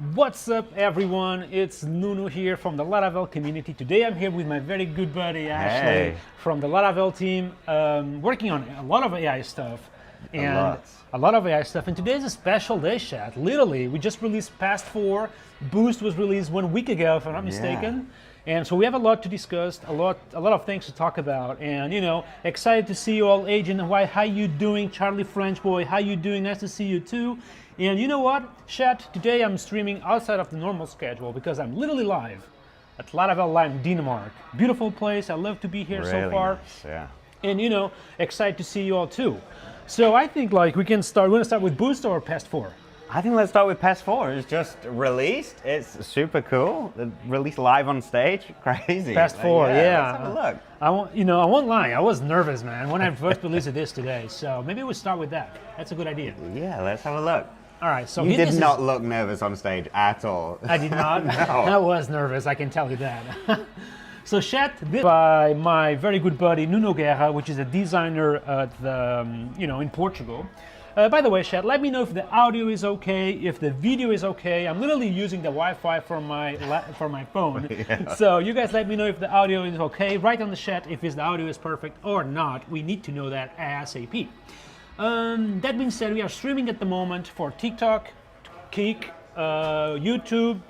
What's up, everyone? It's Nuno here from the Laravel community. Today I'm here with my very good buddy Ashley from the Laravel team, working on a lot of AI stuff. And a lot of AI stuff. And today is a special day, chat. Literally, we just released PAST 4. Boost was released 1 week ago, if I'm not mistaken. And so we have a lot to discuss, a lot of things to talk about. And excited to see you all, Agent White. How you doing, Charlie French boy? How you doing? Nice to see you too. And you know what, chat? Today I'm streaming outside of the normal schedule because I'm literally live at Laravel Live, Denmark. Beautiful place. I love to be here so far. Nice, yeah. And excited to see you all too. So I think we can start. We want to start with Boost or PAST 4? I think let's start with PAST 4. It's just released. It's super cool. Released live on stage. Crazy. PAST 4, yeah. Let's have a look. I won't lie. I was nervous, man, when I first released this today. So maybe we'll start with that. That's a good idea. Yeah, let's have a look. All right. So you did not look nervous on stage at all. I did not. No. I was nervous. I can tell you that. So chat, this by my very good buddy Nuno Guerra, which is a designer at the, in Portugal. By the way, chat, let me know if the audio is okay, if the video is okay. I'm literally using the Wi-Fi for my phone. Yeah. So you guys let me know if the audio is okay. Write on the chat if the audio is perfect or not. We need to know that ASAP. That being said, we are streaming at the moment for TikTok, Kik, YouTube,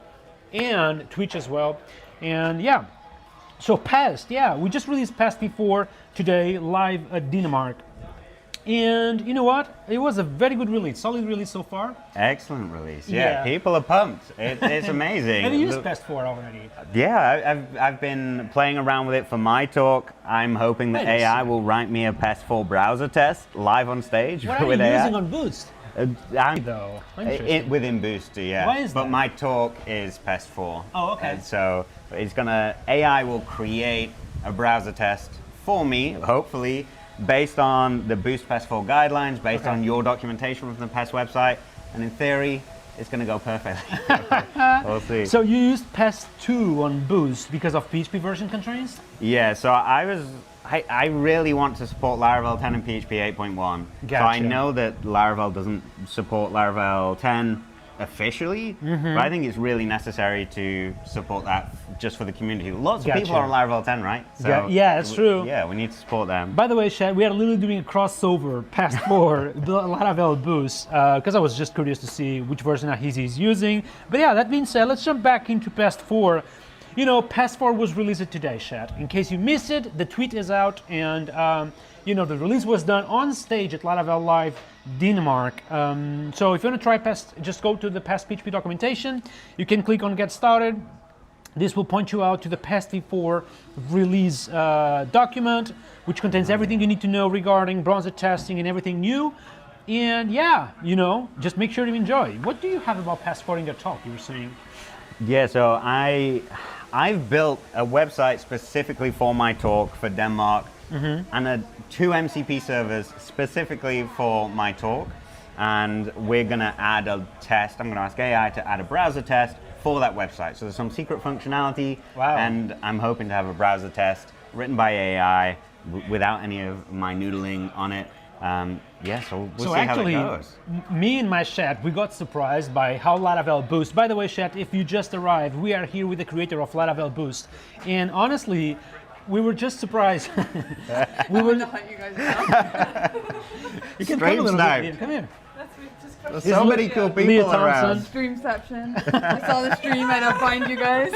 and Twitch as well. And yeah, so PAST, we just released PAST 4 today, live at Denmark. And you know what? It was a very good release, solid release so far. Excellent release. Yeah. People are pumped. It's amazing. Have you used PAST 4 already? Yeah, I've been playing around with it for my talk. I'm hoping that AI will write me a PAST 4 browser test live on stage what with AI. What are you AI. using on Boost? Within Boost, yeah. Why is that? But my talk is PAST 4. Oh, okay. And so AI will create a browser test for me, hopefully, based on the Boost PAST 4 guidelines, based on your documentation from the PAST website, and in theory, it's going to go perfectly. We'll see. So you used PAST 2 on Boost because of PHP version constraints? Yeah, so I really want to support Laravel 10 and PHP 8.1. Gotcha. So I know that Laravel doesn't support Laravel 10 officially, but I think it's really necessary to support that just for the community. Lots of people are on Laravel 10, right? So yeah, that's true. Yeah, we need to support them. By the way, Shad, we are literally doing a crossover PAST 4, the Laravel Boost, because I was just curious to see which version he's using. But yeah, that being said, let's jump back into PAST 4. PAST 4 was released today, Shad. In case you missed it, the tweet is out, and the release was done on stage at Laravel Live, Denmark. So if you want to try PAST, just go to the PAST PHP documentation. You can click on Get Started. This will point you out to the PAST 4 release document, which contains everything you need to know regarding browser testing and everything new. And yeah, just make sure to enjoy. What do you have about PAST 4 in your talk, you were saying? Yeah, so I've built a website specifically for my talk for Denmark, and 2 MCP servers specifically for my talk. And we're going to add a test. I'm going to ask AI to add a browser test for that website. So there's some secret functionality, and I'm hoping to have a browser test written by AI without any of my noodling on it. So we'll see how it goes. Me and my chat, we got surprised by how Laravel Boost. By the way, chat, if you just arrived, we are here with the creator of Laravel Boost. And honestly, we were just surprised. We were not you guys know. You can come a little bit. Come here. There's so many cool people Leah, Thomson. around. Streamception. I saw the stream. I don't find you guys.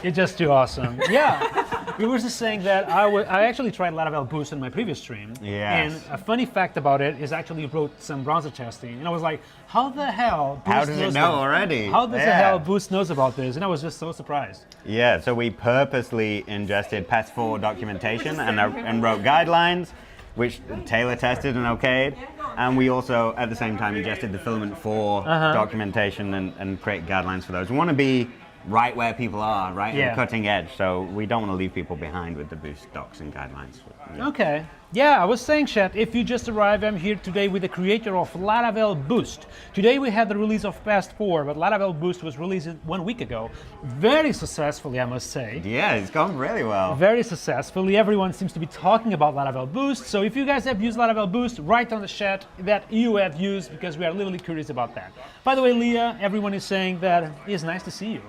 You're just too awesome. Yeah, we were just saying that I actually tried Laravel Boost in my previous stream. Yes. And a funny fact about it is I actually wrote some browser testing, and I was like, how the hell Boost How does it know already? How does the hell Boost knows about this? And I was just so surprised. Yeah, so we purposely ingested PAST 4 documentation and wrote guidelines, which Taylor tested and okayed. And we also, at the same time, ingested the Filament 4 documentation and create guidelines for those. We want to be right where people are, right at Yeah. the cutting edge. So we don't want to leave people behind with the Boost docs and guidelines. Yeah. Okay. Yeah, I was saying, chat, if you just arrived, I'm here today with the creator of Laravel Boost. Today we had the release of Fast 4, but Laravel Boost was released 1 week ago. Very successfully, I must say. Yeah, it's gone really well. Very successfully. Everyone seems to be talking about Laravel Boost. So if you guys have used Laravel Boost, write on the chat that you have used, because we are literally curious about that. By the way, Leah, everyone is saying that it's nice to see you.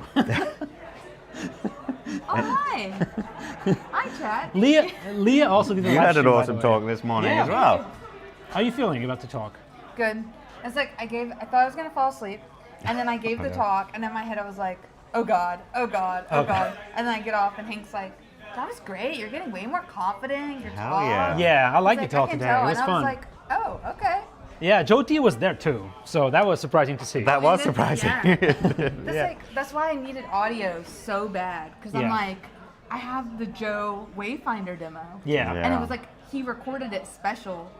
Oh, hi. Hi, chat. Leah also did a You live had an stream, by awesome the way. talk this morning Yeah. as well. How are you feeling about the talk? Good. It's like I thought I was gonna fall asleep, and then I gave the talk, and in my head I was like, oh God, oh God, oh Okay. God. And then I get off, and Hank's like, that was great. You're getting way more confident. Your Hell talk. yeah. Yeah, I like He's your talk I can today. tell. It was and fun. I was like, oh, okay. Yeah, Joe T was there too, so that was surprising to see. That was And then- surprising. yeah. That's why I needed audio so bad, because I'm Yeah. like, I have the Joe Wayfinder demo. Yeah. And Yeah. it was like he recorded it special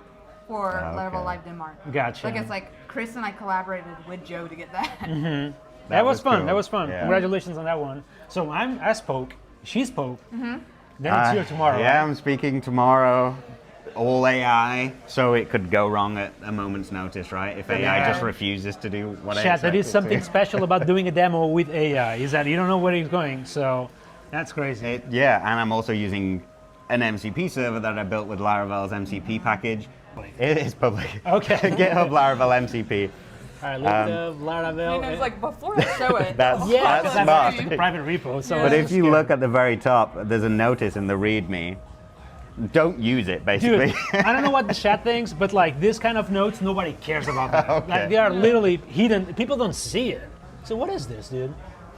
for Oh, Laravel okay. Live Denmark. Gotcha. Like it's like Chris and I collaborated with Joe to get that. That was fun. cool. That was fun. Yeah. Congratulations on that one. So I spoke, she spoke. Then it's here tomorrow. Yeah, right? I'm speaking tomorrow. All AI, so it could go wrong at a moment's notice, right? If AI Yeah. just refuses to do what I Chat, that is expect it something to. special about doing a demo with AI, is that you don't know where it's going, so that's crazy. Yeah, and I'm also using an MCP server that I built with Laravel's MCP package. It is public. Okay. GitHub Laravel MCP. All right, look at Laravel. And it's like before I show it. That's- yeah, that's that's smart. like a private repo. So But it's if you scary. look at the very top, there's a notice in the README. Don't use it, basically. Dude, I don't know what the chat thinks, but like this kind of notes, nobody cares about that. Okay. Like they are literally hidden. People don't see it. So what is this, dude?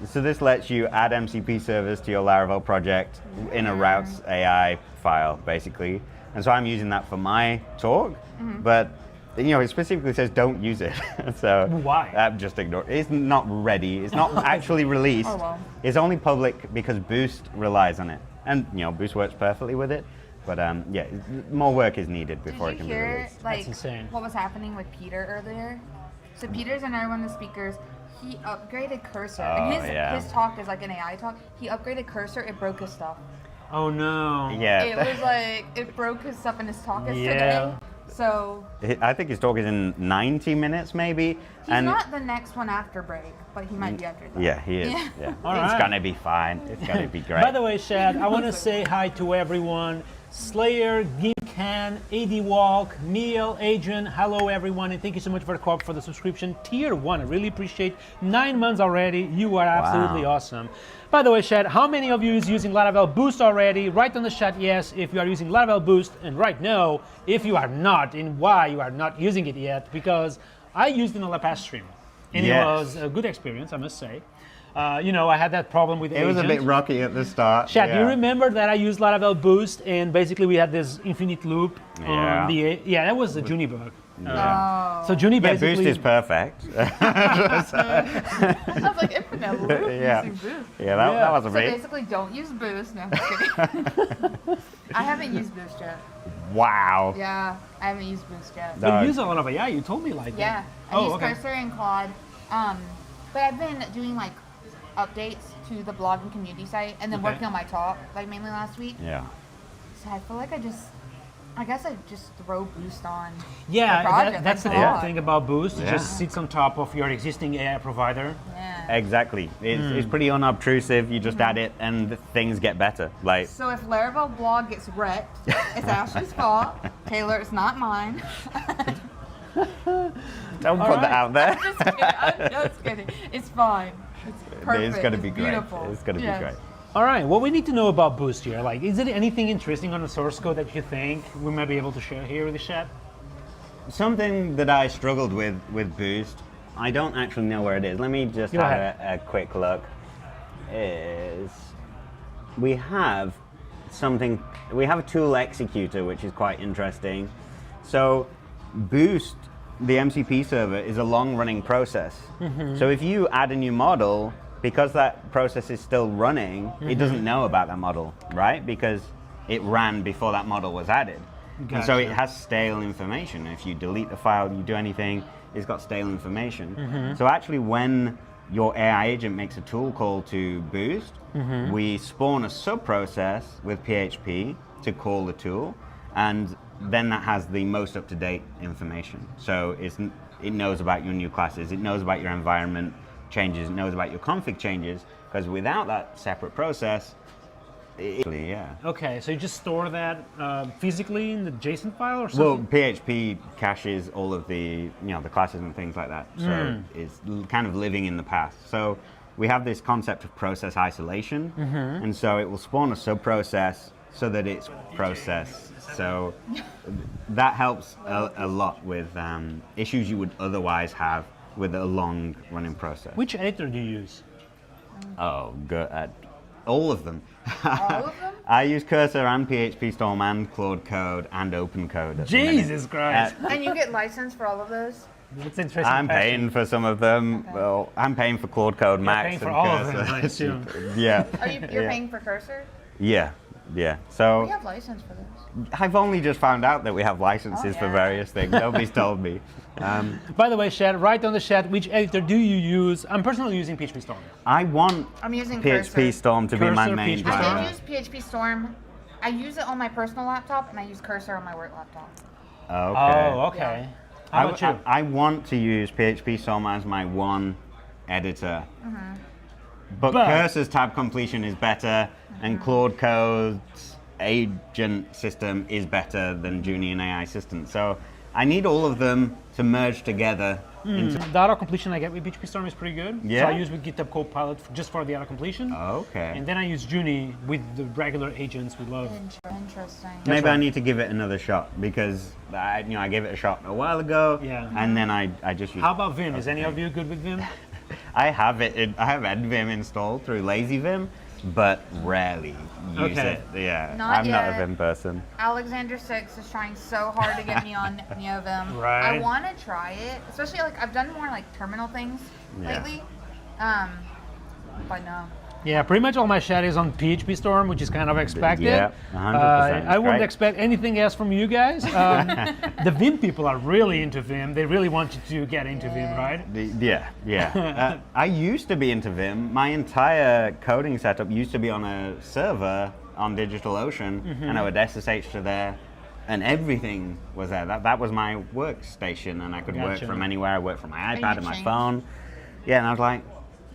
So this lets you add MCP servers to your Laravel project in a routes AI file, basically. And so I'm using that for my talk, but you know, it specifically says don't use it. So Why? I'm just ignore it. It's not ready. It's not actually released. Oh, well. It's only public because Boost relies on it, and you know, Boost works perfectly with it. But yeah, more work is needed before Did it you can be hear released. like insane. what was happening with Peter earlier? So Peter's another one of the speakers. He upgraded Cursor. Oh, and yeah. his talk is like an AI talk. He upgraded Cursor, it broke his stuff. Oh no. Yeah. It was like it broke his stuff in his talk is Yeah. today. So I think his talk is in 90 minutes, maybe. he's not the next one after break, but he might be after that. Yeah, he is. Yeah. Yeah. All It's right. gonna be fine. It's gonna be great. By the way, Shad, I want to say hi to everyone. Slayer, Gimcan, AD Walk, Neil, Adrian, hello everyone, and thank you so much for the co-op for the subscription. Tier 1, I really appreciate 9 months already. You are absolutely awesome. By the way, Shad, how many of you is using Laravel Boost already? Write on the chat yes if you are using Laravel Boost, and write no if you are not, and why you are not using it yet, because I used it on the past stream, and Yes. it was a good experience, I must say. You know, I had that problem with it was a agent. bit rocky at the start. Chat, do you yeah. remember that I used Laravel Boost and basically we had this infinite loop Yeah. on the that was the Junie bug. Oh. So Junie Yeah, basically Boost is perfect. I was like infinite loop Yeah. using Boost. Yeah, that was a So bit. basically don't use Boost. No, I'm just kidding. I haven't used Boost yet. Wow. Yeah, I haven't used Boost yet. No. But you use a lot of AI, you told me like Yeah, that. I use Cursor and Claude. But I've been doing like updates to the blog and community site, and then Okay. working on my talk like mainly last week. Yeah. So I feel like I guess I just throw Boost on. Yeah, the project, that's the like good Claude. thing about Boost. It Yeah. just sits on top of your existing AI provider. Yeah. Exactly. It's pretty unobtrusive. You just add it, and things get better. Like. So if Laravel blog gets wrecked, it's Ashley's fault. Taylor, it's not mine. Don't put that out there. Just kidding. I'm just kidding. It's fine. It's perfect. It's gonna be great. Beautiful. It's gonna Yeah. be great. All right, what we need to know about Boost here, like, is there anything interesting on the source code that you think we might be able to share here with the chat? Something that I struggled with Boost, I don't actually know where it is. Let me just Go have ahead. a quick look. Is we have something, we have a tool executor, which is quite interesting. So Boost, the MCP server, is a long-running process. So if you add a new model, because that process is still running, it doesn't know about that model, right? Because it ran before that model was added. And so it Gotcha. has stale information. If you delete the file, you do anything, it's got stale information. So actually when your AI agent makes a tool call to boost. We spawn a sub-process with PHP to call the tool, and then that has the most up-to-date information. So it knows about your new classes, it knows about your environment changes, it knows about your config changes, because without that separate process, yeah. Okay, so you just store that physically in the JSON file or Well, something? PHP caches all of the the classes and things like that. So it's kind of living in the past. So we have this concept of process isolation, and so it will spawn a sub-process so that it's processed. So that helps a lot with issues you would otherwise have with a long running process. Which editor do you use? Oh, good. All of them. All of them? I use Cursor and PHP Storm and Claude Code and Open Code. Jesus Christ. And you get licensed for all of those? That's interesting. I'm paying for some of them. Okay. Well, I'm paying for Claude Code Max paying for and all Cursor. of them, I assume. Yeah. You're Yeah. paying for Cursor? Yeah. We So have license for those. I've only just found out that we have licenses for yeah. various things. Nobody's told me. By the way, chat, write on the chat which editor do you use. I'm personally using PHP Storm. I want I'm using PHP Cursor. Storm to be my Cursor, main PHP I Storm. driver. did use PHP Storm. I use it on my personal laptop, and I use Cursor on my work laptop. Okay. Oh, okay. How about you? I want to use PHP Storm as my one editor. But Cursor's tab completion is better, and Claude Code's agent system is better than Junior AI Assistant. So I need all of them to merge together. Into The auto completion I get with PHP Storm is pretty good. Yeah? So I use with GitHub Copilot just for the auto completion. Okay. And then I use Juni with the regular agents we love. Interesting. Maybe I need to give it another shot because I gave it a shot a while ago. Yeah. And then I just used. How about Vim? Is any of you good with Vim? I have NVim installed through LazyVim, but rarely use Okay. it. Yeah. Not I'm not a yet. Vim person. Alexander 6 is trying so hard to get me on NeoVim. Right. I want to try it, especially I've done more terminal things Yeah. lately. But no. Yeah, pretty much all my chat is on PHP Storm, which is kind of expected. Yeah, 100%. I wouldn't Great. expect anything else from you guys. The Vim people are really into Vim. They really want you to get into Vim, right? Yeah. I used to be into Vim. My entire coding setup used to be on a server on DigitalOcean, and I would SSH to there, and everything was there. That was my workstation, and I could work Gotcha. from anywhere. I worked from my you iPad and my changed? phone. Yeah, and I was like,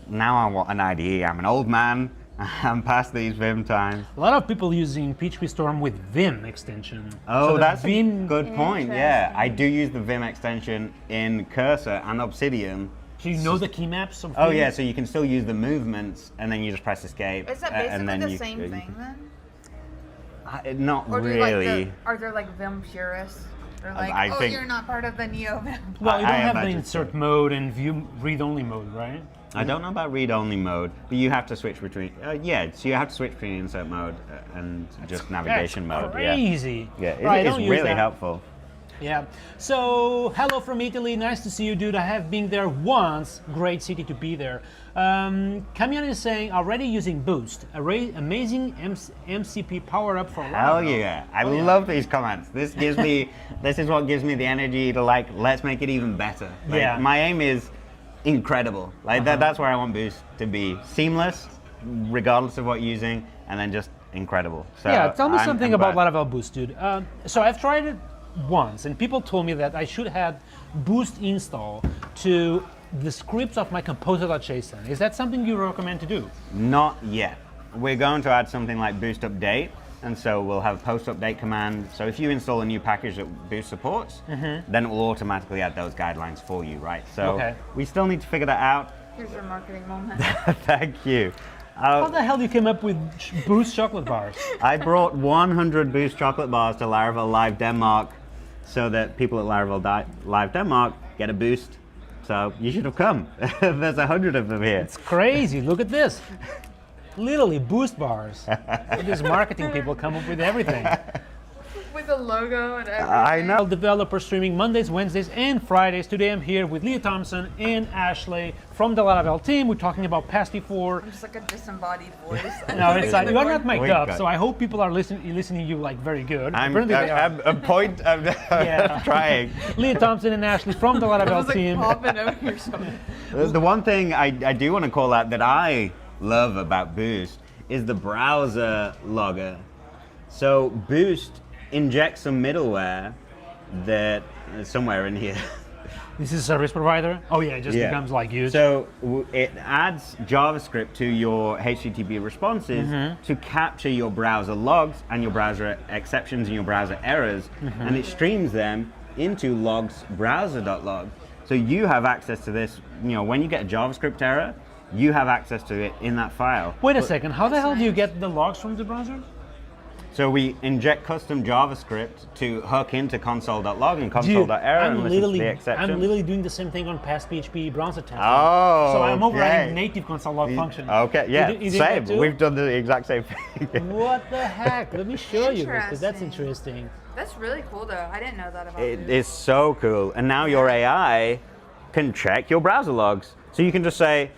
now I want an IDE. I'm an old man. I'm past these Vim times. A lot of people using PHP Storm with Vim extension. Oh, So the that's a Vim. good point. Yeah, Interesting. I do use the Vim extension in Cursor and Obsidian. So you know the key maps of Oh Vim? yeah, so you can still use the movements, and then you just press escape. Is that and basically then the you- same you- thing then? Not Or do really. are there Vim purists? They're like, I think- you're not part of the NeoVim. Well, you I don't have the imagine insert mode and view read-only mode, right? I don't know about read-only mode, but you have to switch between. So you have to switch between insert mode and just navigation That's mode. crazy. Yeah, Right, I it's don't use really that. helpful. Yeah. So, hello from Italy. Nice to see you, dude. I have been there once. Great city to be there. Camion is saying already using Boost. Amazing MCP power up for Hell Laravel. yeah! I Oh, yeah. love these comments. This gives me. This is what gives me the energy to let's make it even better. Yeah. My aim is incredible. That's where I want Boost to be seamless, regardless of what you're using, and then just incredible. So Yeah, tell me I'm something about glad. Laravel Boost, dude. So I've tried it once, and people told me that I should have Boost install to the scripts of my composer.json. Is that something you recommend to do? Not yet. We're going to add something like Boost Update, and so we'll have post update command. So if you install a new package that Boost supports, then it will automatically add those guidelines for you, right? So Okay. we still need to figure that out. Here's your marketing moment. Thank you. How the hell you came up with Boost chocolate bars? I brought 100 Boost chocolate bars to Laravel Live Denmark so that people at Laravel Live Denmark get a boost. So you should have come. There's 100 of them here. It's crazy. Look at this. Literally Boost bars. These marketing people come up with everything. like the logo and everything. I know. Developer streaming Mondays, Wednesdays, and Fridays. Today I'm here with Leah Thomson and Ashley from the Laravel team. We're talking about PAST-V4. I'm just like a disembodied voice. No, it's like you are not mic'd Wait, up, God. so I hope people are listening to you like very good. I'm Apparently they are. I'm trying. Leah Thomson and Ashley from the I Laravel was like team. popping over here somewhere. The one thing I do want to call out that I love about Boost is the browser logger. So Boost injects some middleware that somewhere in here. This is a service provider. Oh yeah, it just Yeah. becomes like huge. So it adds JavaScript to your HTTP responses to capture your browser logs and your browser exceptions and your browser errors, and it streams them into logs browser.log. So you have access to this. When you get a JavaScript error, you have access to it in that file. Wait a second, how the That's hell do you nice. get the logs from the browser? So we inject custom JavaScript to hook into console.log and console.error and listen to the exception. I'm literally doing the same thing on PastPHP browser testing. Oh, So I'm overriding okay. native console log function. Okay, yeah, You did that same. too? We've done the exact same thing. What the heck? Let me show you this, because that's Interesting. interesting. That's really cool though. I didn't know that about It Boost. is so cool. And now your AI can check your browser logs. So you can just say,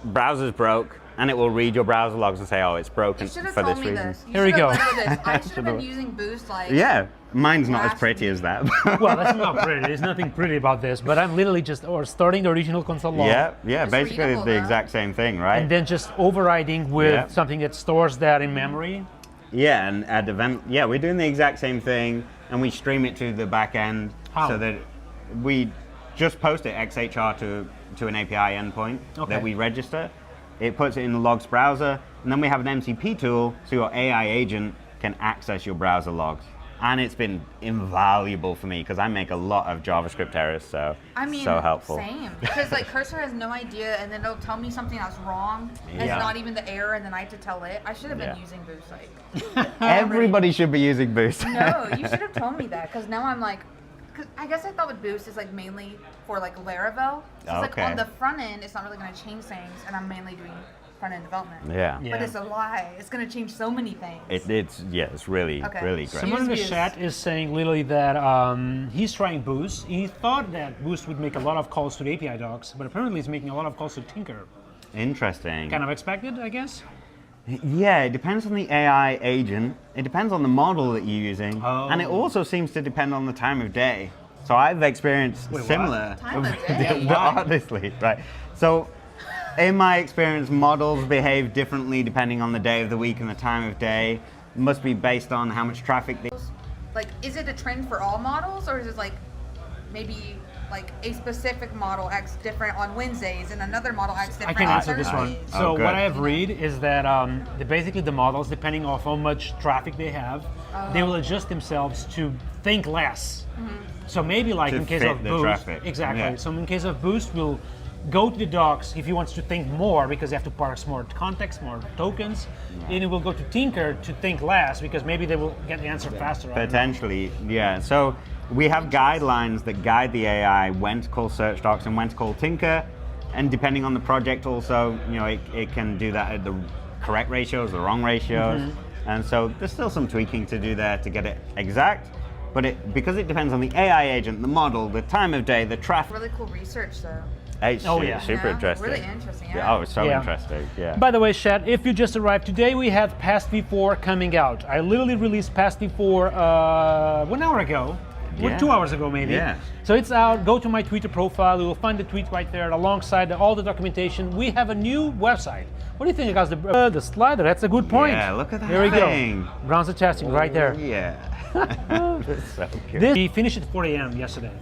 browser's broke, and it will read your browser logs and say, oh, it's broken You should have for told this me reason. this. You Here we should have go. led with this. I should have been using Boost like. Yeah, mine's not as Last pretty as that. Well, that's not pretty. There's nothing pretty about this, but I'm literally just starting the original console log. yeah, It's basically readable, the though. exact same thing, right? And then just overriding with Yeah. something that stores that in memory. Yeah, and at event, we're doing the exact same thing, and we stream it to the back end How? so that we just post it XHR to an API endpoint Okay. that we register. It puts it in the logs browser, and then we have an MCP tool so your AI agent can access your browser logs. And it's been invaluable for me because I make a lot of JavaScript errors, so I mean, so helpful. same. Because like Cursor has no idea, and then it'll tell me something that's wrong. And Yeah. it's not even the error, and then I have to tell it. I should have been Yeah. using Boost. Like, Everybody should be using Boost. no, you should have told me that. Because now I'm like, cause I guess I thought with Boost is like mainly for like Laravel. So it's like Okay. on the front end, it's not really going to change things, and I'm mainly doing front end development. Yeah. Yeah. But it's a lie. It's going to change so many things. It's really, Okay. really great. Someone in the Use chat is saying literally that he's trying Boost. He thought that Boost would make a lot of calls to the API docs, but apparently he's making a lot of calls to Tinker. Interesting. Kind of expected, I guess. Yeah, it depends on the AI agent. It depends on the model that you're using. Oh. And it also seems to depend on the time of day. So I've experienced Wait, what? similar. Time of day? Why? Honestly, right. So in my experience, models behave differently depending on the day of the week and the time of day. It must be based on how much traffic they... Like, is it a trend for all models, or is it like maybe like a specific model acts different on Wednesdays and another model acts I different can on answer this one. Thursdays? So good. what I have read is that basically the models, depending on how much traffic they have, they will adjust themselves to think less. So maybe like To in case fit of the Boost, traffic. exactly. Yeah. So in case of Boost, we'll go to the docs if he wants to think more because they have to parse more context, more tokens, and it will go to Tinker to think less because maybe they will get the answer faster. I don't know. Potentially, yeah. So we have guidelines that guide the AI when to call search docs and when to call Tinker, and depending on the project also, it can do that at the correct ratios, the wrong ratios, and so there's still some tweaking to do there to get it exact, but because it depends on the AI agent, the model, the time of day, the traffic. Really cool research, though. It's Oh, yeah. super Yeah, interesting. really interesting, yeah. Yeah, oh, it's so Yeah. interesting. Yeah. By the way, chat, if you just arrived today, we have PAST-V4 coming out. I literally released PAST-V4 1 hour ago. Yeah. 2 hours ago, maybe. Yeah. So it's out. Go to my Twitter profile. You will find the tweet right there alongside all the documentation. We have a new website. What do you think, guys? The slider, that's a good point. Yeah, look at that Here we thing. go. Browser testing right there. Yeah. That's so good. We finished at 4 a.m. yesterday.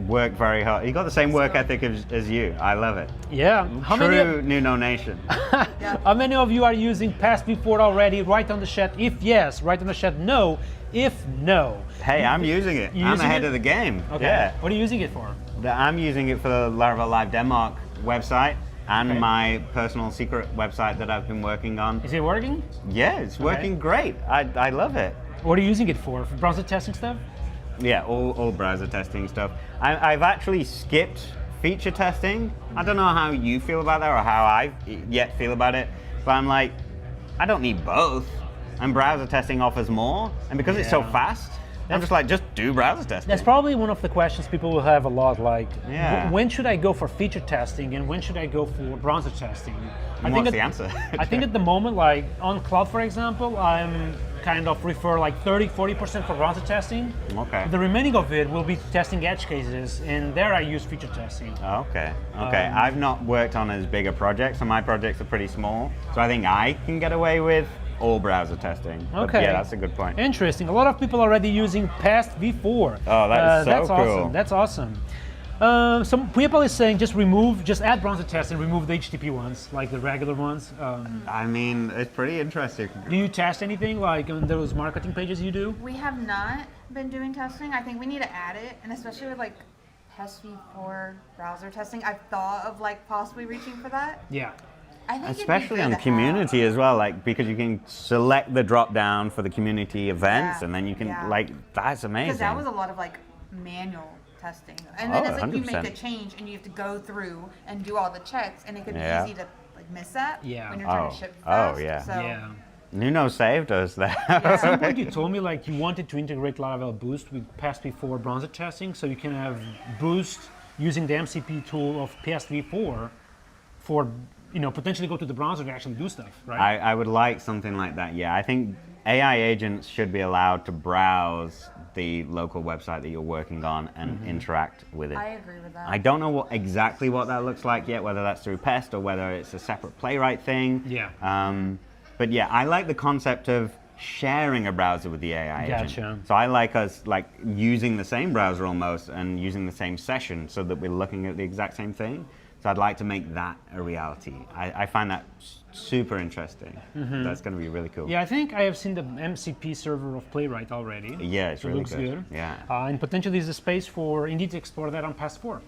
Work very hard. You got the same work ethic as you. I love it. Yeah. How True many? Nuno Nation. How many of you are using PAST-V4 already? Write on the chat if yes. Write on the chat no if no. Hey, I'm using it. You I'm using ahead it? of the game. Okay. Yeah. What are you using it for? I'm using it for the Laravel Live Denmark website and Okay. my personal secret website that I've been working on. Is it working? Yeah, it's working great. I love it. What are you using it for? For browser testing stuff? Yeah, all browser testing stuff. I've actually skipped feature testing. I don't know how you feel about that or how I yet feel about it, but I'm like, I don't need both. And browser testing offers more, and because it's so Yeah. fast, I'm just like, just do browser testing. That's probably one of the questions people will have a lot, like, Yeah. when should I go for feature testing and when should I go for browser testing? And what's the answer? I think at the moment, like on cloud, for example, I'm kind of refer like 30-40% for browser testing. Okay. The remaining of it will be testing edge cases, and there I use feature testing. Okay. I've not worked on as big a project, so my projects are pretty small. So I think I can get away with all browser testing. But Okay. yeah, that's a good point. Interesting. A lot of people are already using past v4. Oh, that is so that's cool. Awesome. That's awesome. Some people is saying just add browser tests and remove the HTTP ones, like the regular ones. I mean, it's pretty interesting. Do you test anything like on those marketing pages you do? We have not been doing testing. I think we need to add it, and especially with like Test v4 browser testing, I've thought of like possibly reaching for that. Yeah. I think Especially on community as well, like because you can select the drop down for the community events, Yeah, and then you can yeah. like that's amazing. Because that was a lot of like manual testing, and then Oh, it's like you make 100%. a change and you have to go through and do all the checks, and it could be Yeah. easy to like miss that Yeah. when you're trying Oh. to ship Oh, fast. yeah. So, Yeah. Nuno saved us there. At some point you told me like you wanted to integrate Laravel Boost with PastV4 browser testing, so you can have Boost using the MCP tool of PastV4 for potentially go to the browser to actually do stuff, right? I would like something like that. Yeah, I think AI agents should be allowed to browse the local website that you're working on and interact with it. I agree with that. I don't know exactly what that looks like yet, whether that's through Pest or whether it's a separate Playwright thing. Yeah. But yeah, I like the concept of sharing a browser with the AI Gotcha. agent. So I like us like using the same browser almost and using the same session so that we're looking at the exact same thing. So I'd like to make that a reality. I find that super interesting. That's going to be really cool. Yeah, I think I have seen the MCP server of Playwright already. Yeah, it's So it really looks good. good. Yeah. And potentially there's a space for Indeed to explore that on Pass4.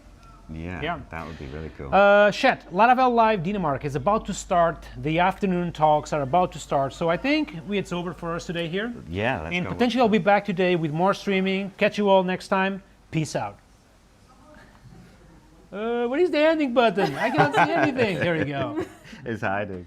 Yeah, that would be really cool. Chat, Laravel Live Denmark is about to start. The afternoon talks are about to start. So I think it's over for us today here. Yeah, let's And go. potentially I'll be back today with more streaming. Catch you all next time. Peace out. What is the ending button? I cannot see anything. There you go. It's hiding.